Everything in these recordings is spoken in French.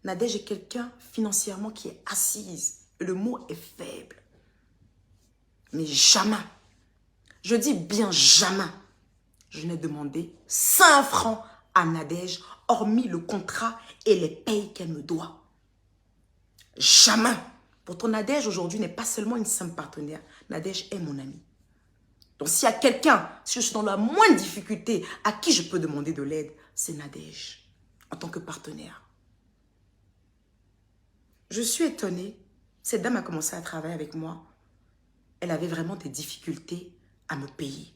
Nadège est quelqu'un financièrement qui est assise. Et le mot est faible. Mais jamais, je dis bien jamais, je n'ai demandé 5 francs à Nadège, hormis le contrat et les payes qu'elle me doit. Jamais. Pourtant, Nadège aujourd'hui n'est pas seulement une simple partenaire. Nadège est mon amie. Donc, s'il y a quelqu'un, si je suis dans la moindre difficulté, à qui je peux demander de l'aide, c'est Nadège, en tant que partenaire. Je suis étonnée. Cette dame a commencé à travailler avec moi. Elle avait vraiment des difficultés à me payer.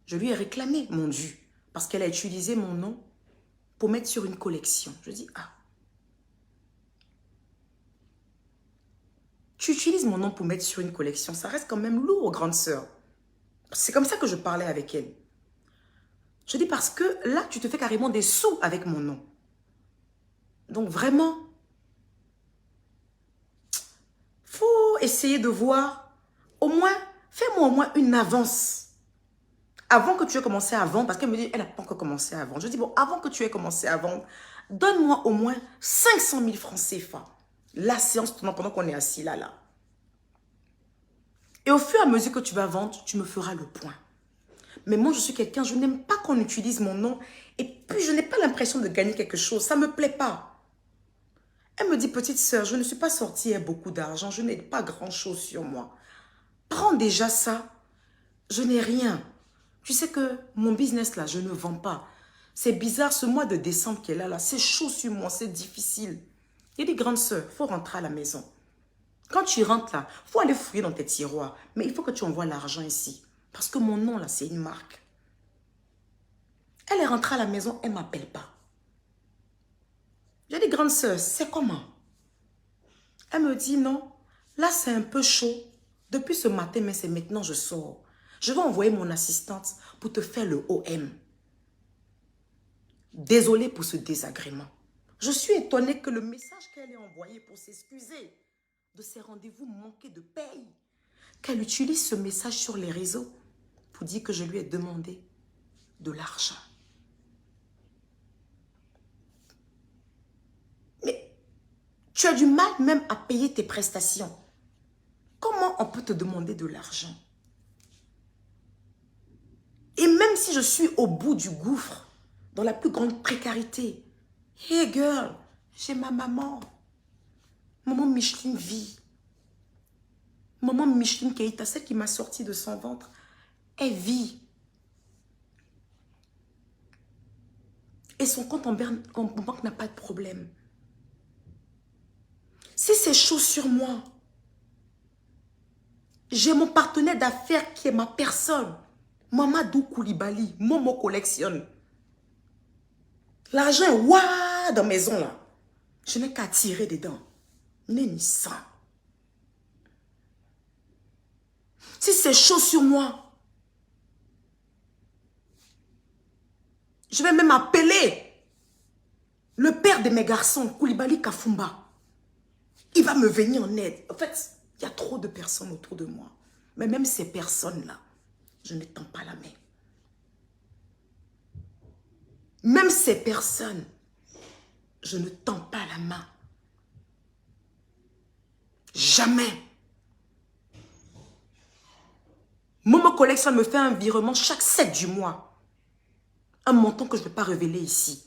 Je lui ai réclamé mon dû parce qu'elle a utilisé mon nom pour mettre sur une collection. Je dis, ah, tu utilises mon nom pour mettre sur une collection, ça reste quand même lourd, grande sœur. C'est comme ça que je parlais avec elle. Je dis parce que là, tu te fais carrément des sous avec mon nom. Donc vraiment, faut essayer de voir, au moins, fais-moi au moins une avance. Avant que tu aies commencé à vendre, parce qu'elle me dit, elle n'a pas encore commencé à vendre. Je dis, bon, avant que tu aies commencé à vendre, donne-moi au moins 500 000 francs CFA. La séance pendant qu'on est assis là. Et au fur et à mesure que tu vas vendre, tu me feras le point. Mais moi, je suis quelqu'un, je n'aime pas qu'on utilise mon nom. Et puis, je n'ai pas l'impression de gagner quelque chose. Ça ne me plaît pas. Elle me dit, petite sœur, je ne suis pas sortie avec beaucoup d'argent. Je n'ai pas grand-chose sur moi. Prends déjà ça. Je n'ai rien. Tu sais que mon business là, je ne vends pas. C'est bizarre, ce mois de décembre qui est là, c'est chaud sur moi, c'est difficile. Il y a des grandes sœurs, il faut rentrer à la maison. Quand tu rentres là, il faut aller fouiller dans tes tiroirs. Mais il faut que tu envoies l'argent ici. Parce que mon nom là, c'est une marque. Elle est rentrée à la maison, elle ne m'appelle pas. J'ai des grandes sœurs, c'est comment? Elle me dit non, là c'est un peu chaud. Depuis ce matin, mais c'est maintenant je sors. Je vais envoyer mon assistante pour te faire le OM. Désolée pour ce désagrément. Je suis étonnée que le message qu'elle ait envoyé pour s'excuser de ses rendez-vous manqués de paye, qu'elle utilise ce message sur les réseaux pour dire que je lui ai demandé de l'argent. Mais tu as du mal même à payer tes prestations. Comment on peut te demander de l'argent? Et même si je suis au bout du gouffre, dans la plus grande précarité, hey girl, j'ai ma maman. Maman Micheline vit. Maman Micheline Keita, celle qui m'a sorti de son ventre, elle vit. Et son compte en banque n'a pas de problème. Si c'est chaud sur moi, j'ai mon partenaire d'affaires qui est ma personne. Mamadou Koulibaly, Momo collectionne. L'argent est ouah dans la maison là. Je n'ai qu'à tirer dedans. Ni ça. Si c'est chaud sur moi, je vais même appeler le père de mes garçons, Koulibaly Kafumba. Il va me venir en aide. En fait, il y a trop de personnes autour de moi. Mais même ces personnes-là, je ne tends pas la main. Même ces personnes, je ne tends pas la main. Jamais. Momo Collection me fait un virement chaque 7 du mois. Un montant que je ne vais pas révéler ici.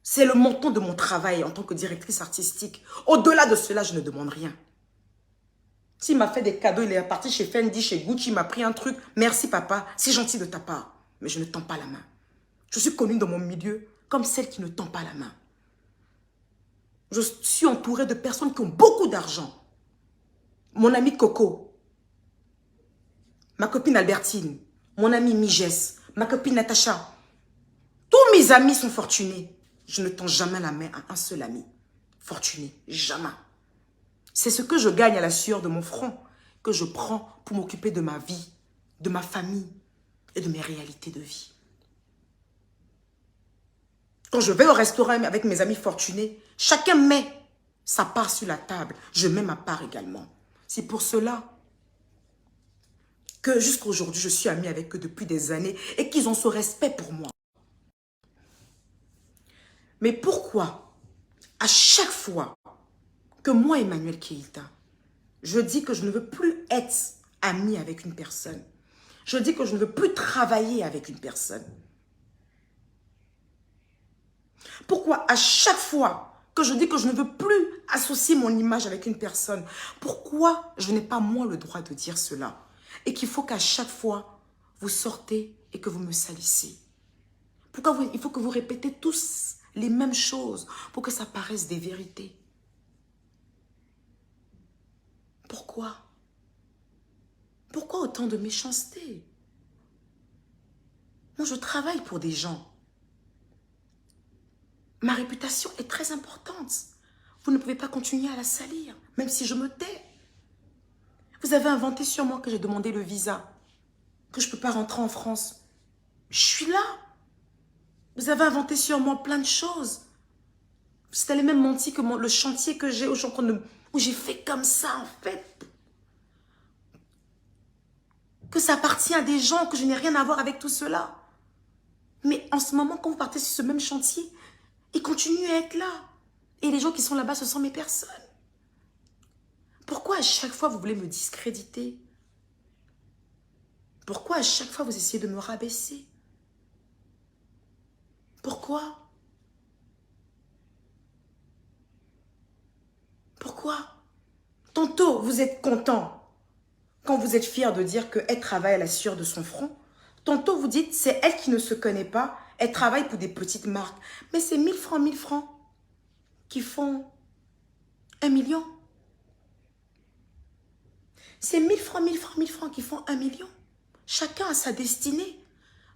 C'est le montant de mon travail en tant que directrice artistique. Au-delà de cela, je ne demande rien. S'il m'a fait des cadeaux, il est parti chez Fendi, chez Gucci, il m'a pris un truc. Merci papa, c'est gentil de ta part. Mais je ne tends pas la main. Je suis connue dans mon milieu comme celle qui ne tend pas la main. Je suis entourée de personnes qui ont beaucoup d'argent. Mon ami Coco, ma copine Albertine, mon ami Migès, ma copine Natacha. Tous mes amis sont fortunés. Je ne tends jamais la main à un seul ami. Fortuné, jamais. C'est ce que je gagne à la sueur de mon front que je prends pour m'occuper de ma vie, de ma famille et de mes réalités de vie. Quand je vais au restaurant avec mes amis fortunés, chacun met sa part sur la table. Je mets ma part également. C'est pour cela que jusqu'à aujourd'hui, je suis amie avec eux depuis des années et qu'ils ont ce respect pour moi. Mais pourquoi, à chaque fois que moi, Emmanuel Keïta, je dis que je ne veux plus être amie avec une personne, je dis que je ne veux plus travailler avec une personne, pourquoi à chaque fois que je dis que je ne veux plus associer mon image avec une personne, pourquoi je n'ai pas moi le droit de dire cela? Et qu'il faut qu'à chaque fois, vous sortez et que vous me salissez. Pourquoi il faut que vous répétez tous les mêmes choses pour que ça paraisse des vérités? Pourquoi? Pourquoi autant de méchanceté? Moi, je travaille pour des gens. Ma réputation est très importante. Vous ne pouvez pas continuer à la salir, même si je me tais. Vous avez inventé sur moi que j'ai demandé le visa, que je ne peux pas rentrer en France. Je suis là. Vous avez inventé sur moi plein de choses. Vous allez même mentir que le chantier que j'ai, où j'ai fait comme ça, en fait. Que ça appartient à des gens, que je n'ai rien à voir avec tout cela. Mais en ce moment, quand vous partez sur ce même chantier, ils continuent à être là. Et les gens qui sont là-bas, ce sont mes personnes. Pourquoi à chaque fois vous voulez me discréditer? Pourquoi à chaque fois vous essayez de me rabaisser? Pourquoi? Pourquoi? Tantôt vous êtes content quand vous êtes fier de dire qu'elle travaille à la sueur de son front. Tantôt vous dites c'est elle qui ne se connaît pas, elle travaille pour des petites marques. Mais c'est 1000 francs qui font 1 million. C'est 1000 francs qui font 1 million. Chacun a sa destinée.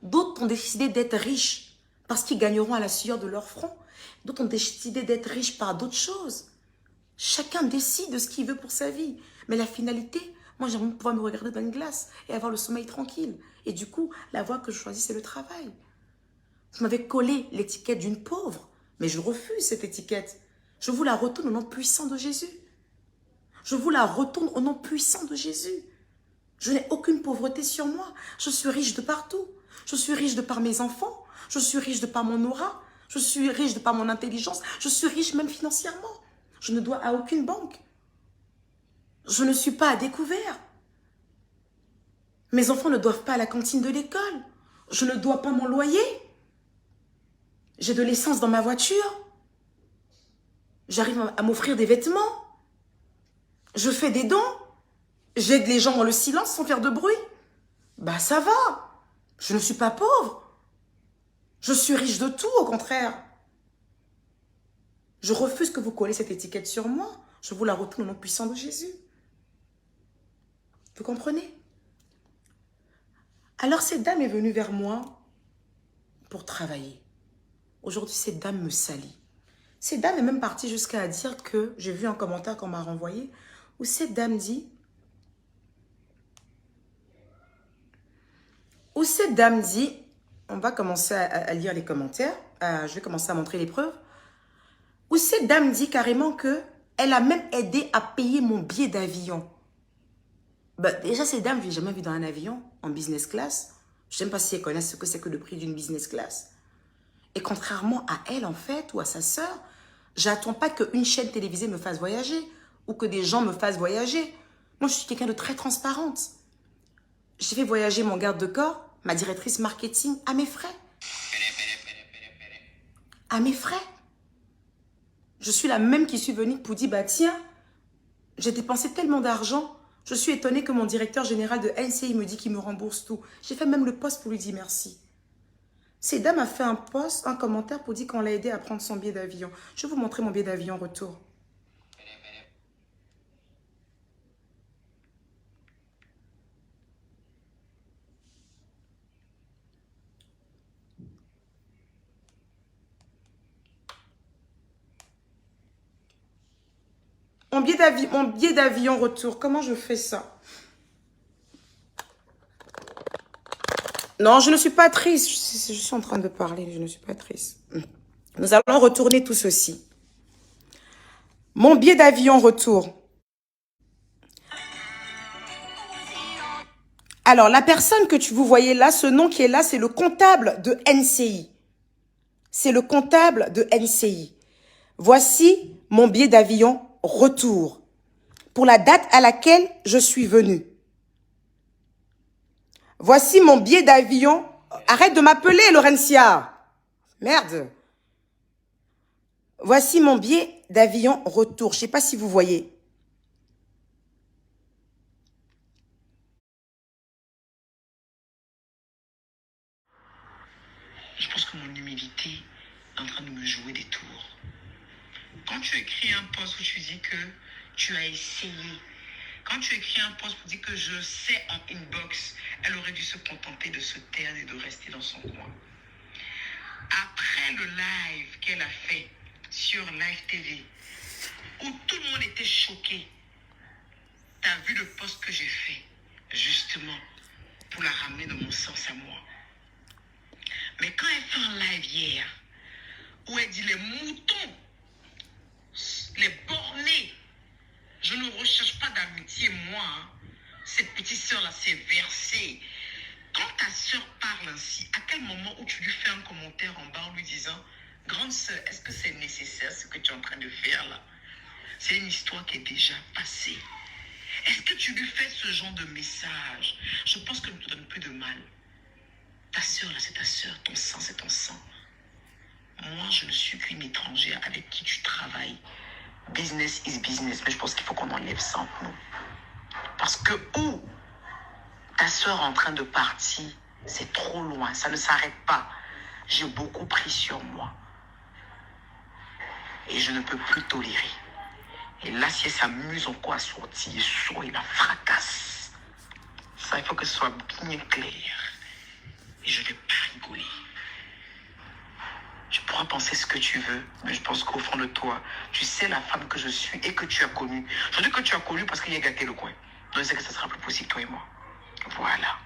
D'autres ont décidé d'être riches parce qu'ils gagneront à la sueur de leur front. D'autres ont décidé d'être riches par d'autres choses. Chacun décide de ce qu'il veut pour sa vie. Mais la finalité, moi j'aimerais pouvoir me regarder dans une glace et avoir le sommeil tranquille. Et du coup, la voie que je choisis, c'est le travail. Vous m'avez collé l'étiquette d'une pauvre, mais je refuse cette étiquette. Je vous la retourne au nom puissant de Jésus. Je vous la retourne au nom puissant de Jésus. Je n'ai aucune pauvreté sur moi. Je suis riche de partout. Je suis riche de par mes enfants. Je suis riche de par mon aura. Je suis riche de par mon intelligence. Je suis riche même financièrement. Je ne dois à aucune banque. Je ne suis pas à découvert. Mes enfants ne doivent pas à la cantine de l'école. Je ne dois pas mon loyer. J'ai de l'essence dans ma voiture. J'arrive à m'offrir des vêtements. Je fais des dons. J'aide les gens dans le silence sans faire de bruit. Bah ça va. Je ne suis pas pauvre. Je suis riche de tout, au contraire. Je refuse que vous collez cette étiquette sur moi. Je vous la retourne au nom puissant de Jésus. Vous comprenez? Alors cette dame est venue vers moi pour travailler. Aujourd'hui, cette dame me salit. Cette dame est même partie jusqu'à dire que, j'ai vu un commentaire qu'on m'a renvoyé, où cette dame dit, on va commencer à lire les commentaires, je vais commencer à montrer les preuves, où cette dame dit carrément que elle a même aidé à payer mon billet d'avion. Bah, déjà, cette dame, je ne l'ai jamais vue dans un avion, en business class. Je ne sais même pas si elle connaît ce que c'est que le prix d'une business class. Et contrairement à elle, en fait, ou à sa sœur, j'attends pas qu'une chaîne télévisée me fasse voyager ou que des gens me fassent voyager. Moi, je suis quelqu'un de très transparente. J'ai fait voyager mon garde de corps, ma directrice marketing, à mes frais. À mes frais. Je suis la même qui suis venue pour dire, bah tiens, j'ai dépensé tellement d'argent, je suis étonnée que mon directeur général de NCI me dit qu'il me rembourse tout. J'ai fait même le post pour lui dire merci. Cette dame a fait un post, un commentaire pour dire qu'on l'a aidé à prendre son billet d'avion. Je vais vous montrer mon billet d'avion en retour. Mon billet d'avion retour, comment je fais ça? Non, je ne suis pas triste. Je suis en train de parler, je ne suis pas triste. Nous allons retourner tout ceci. Mon billet d'avion retour. Alors, la personne que vous voyez là, ce nom qui est là, c'est le comptable de NCI. C'est le comptable de NCI. Voici mon billet d'avion retour pour la date à laquelle je suis venue. Voici mon billet d'avion. Arrête de m'appeler, Laurentia. Merde. Voici mon billet d'avion retour. Je ne sais pas si vous voyez. Je pense que mon humilité est en train de me jouer des tours. Quand tu écris un post où tu dis que tu as essayé, quand tu écris un post pour dire que je sais en inbox, elle aurait dû se contenter de se taire et de rester dans son coin. Après le live qu'elle a fait sur Live TV, où tout le monde était choqué, tu as vu le post que j'ai fait, justement, pour la ramener dans mon sens à moi. Mais quand elle fait un live hier, où elle dit les moutons, les bornés, je ne recherche pas d'amitié, moi. Hein. Cette petite sœur-là, c'est versé. Quand ta sœur parle ainsi, à quel moment où tu lui fais un commentaire en bas en lui disant « Grande sœur, est-ce que c'est nécessaire ce que tu es en train de faire là ?» C'est une histoire qui est déjà passée. Est-ce que tu lui fais ce genre de message? Je pense que ne te donne plus de mal. Ta sœur là, c'est ta sœur. Ton sang, c'est ton sang. Moi, je ne suis qu'une étrangère avec qui tu travailles. Business is business, mais je pense qu'il faut qu'on enlève ça entre nous. Parce que où ta soeur est en train de partir, c'est trop loin, ça ne s'arrête pas. J'ai beaucoup pris sur moi. Et je ne peux plus tolérer. Et là, si elle s'amuse encore à sortir, il sort, il la fracasse. Ça, il faut que ce soit bien clair. Et je ne vais pas rigoler. Tu pourras penser ce que tu veux, mais je pense qu'au fond de toi, tu sais la femme que je suis et que tu as connue. Je dis que tu as connu parce qu'il y a gâté le coin. Donc je sais que ça sera plus possible, toi et moi. Voilà.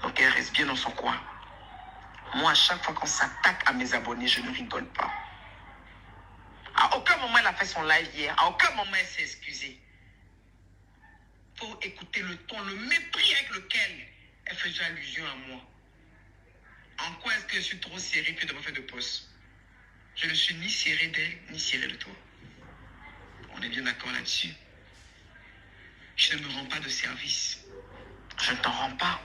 Donc elle reste bien dans son coin. Moi, à chaque fois qu'on s'attaque à mes abonnés, je ne rigole pas. À aucun moment elle a fait son live hier. À aucun moment elle s'est excusée. Pour écouter le ton, le mépris avec lequel elle faisait allusion à moi. En quoi est-ce que je suis trop serré puis de me faire de poste? Je ne suis ni serré d'elle, ni serré de toi. On est bien d'accord là-dessus. Je ne me rends pas de service. Je ne t'en rends pas.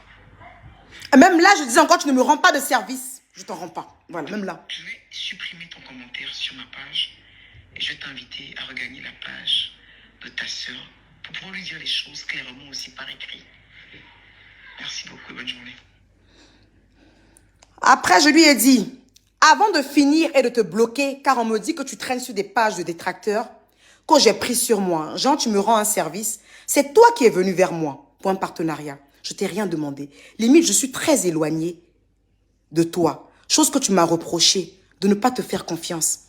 Même là, je disais encore, tu ne me rends pas de service. Je t'en rends pas. Voilà, même là. Je vais supprimer ton commentaire sur ma page et je vais t'inviter à regagner la page de ta sœur pour pouvoir lui dire les choses clairement aussi par écrit. Merci beaucoup et bonne journée. Après, je lui ai dit, avant de finir et de te bloquer, car on me dit que tu traînes sur des pages de détracteurs, que j'ai pris sur moi, Jean, tu me rends un service, c'est toi qui es venu vers moi pour un partenariat. Je t'ai rien demandé. Limite, je suis très éloignée de toi. Chose que tu m'as reproché, de ne pas te faire confiance.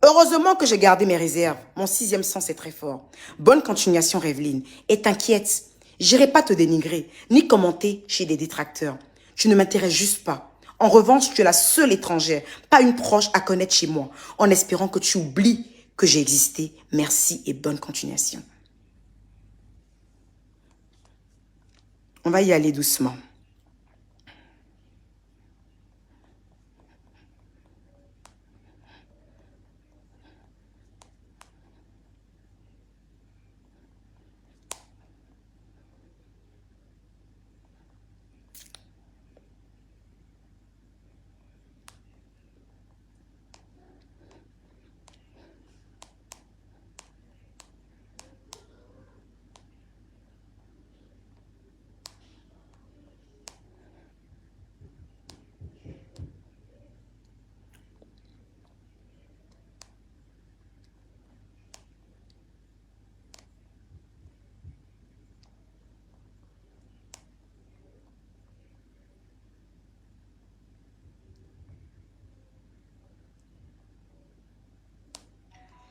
Heureusement que j'ai gardé mes réserves. Mon 6e sens est très fort. Bonne continuation, Revelyne. Et t'inquiète, j'irai pas te dénigrer, ni commenter chez des détracteurs. Tu ne m'intéresses juste pas. En revanche, tu es la seule étrangère, pas une proche à connaître chez moi, en espérant que tu oublies que j'ai existé. Merci et bonne continuation. On va y aller doucement.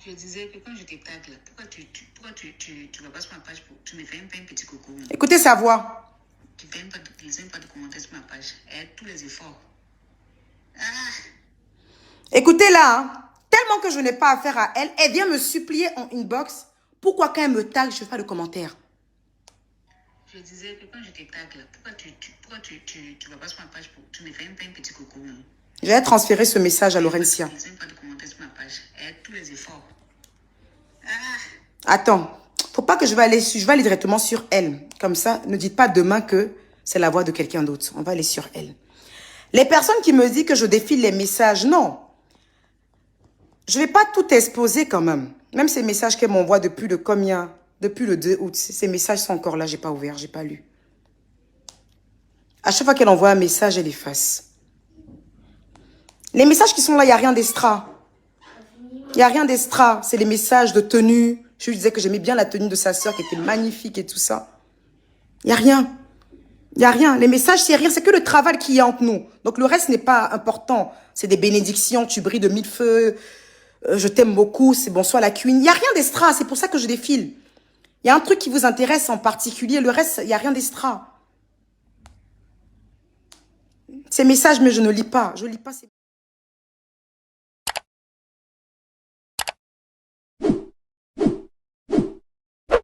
Je disais que quand je t'ai tag là, pourquoi tu vas pas sur ma page, tu me fais même pas un petit coucou. Écoutez sa voix. Tu ne fais même pas de commentaires sur ma page. Et tous les efforts. Ah, Écoutez-la, hein. Tellement que je n'ai pas affaire à elle, elle vient me supplier en inbox. Pourquoi quand elle me tag, je fais pas de commentaires? je disais que quand je t'ai tag là, pourquoi tu vas pas sur ma page, tu me fais même pas un petit coucou. Je vais transférer ce message à Laurentia. Pas de commentaires sur ma page. Et tous les efforts. Attends, faut pas que je vais aller directement sur elle. Comme ça, ne dites pas demain que c'est la voix de quelqu'un d'autre. On va aller sur elle. Les personnes qui me disent que je défile les messages, non. Je vais pas tout exposer quand même. Même ces messages qu'elle m'envoie depuis le combien? Depuis le 2 août. Ces messages sont encore là, j'ai pas ouvert, j'ai pas lu. À chaque fois qu'elle envoie un message, elle efface. Les messages qui sont là, il n'y a rien d'extra. Il n'y a rien d'extra. C'est les messages de tenue. Je lui disais que j'aimais bien la tenue de sa sœur qui était magnifique et tout ça. Il n'y a rien. Il n'y a rien. Les messages, c'est rien. C'est que le travail qu'il y a entre nous. Donc le reste n'est pas important. C'est des bénédictions. Tu brilles de 1000 feux. Je t'aime beaucoup. C'est bonsoir la queen. Il n'y a rien d'extra. C'est pour ça que je défile. Il y a un truc qui vous intéresse en particulier. Le reste, il n'y a rien d'extra. Ces messages, mais je ne lis pas. Je ne lis pas ces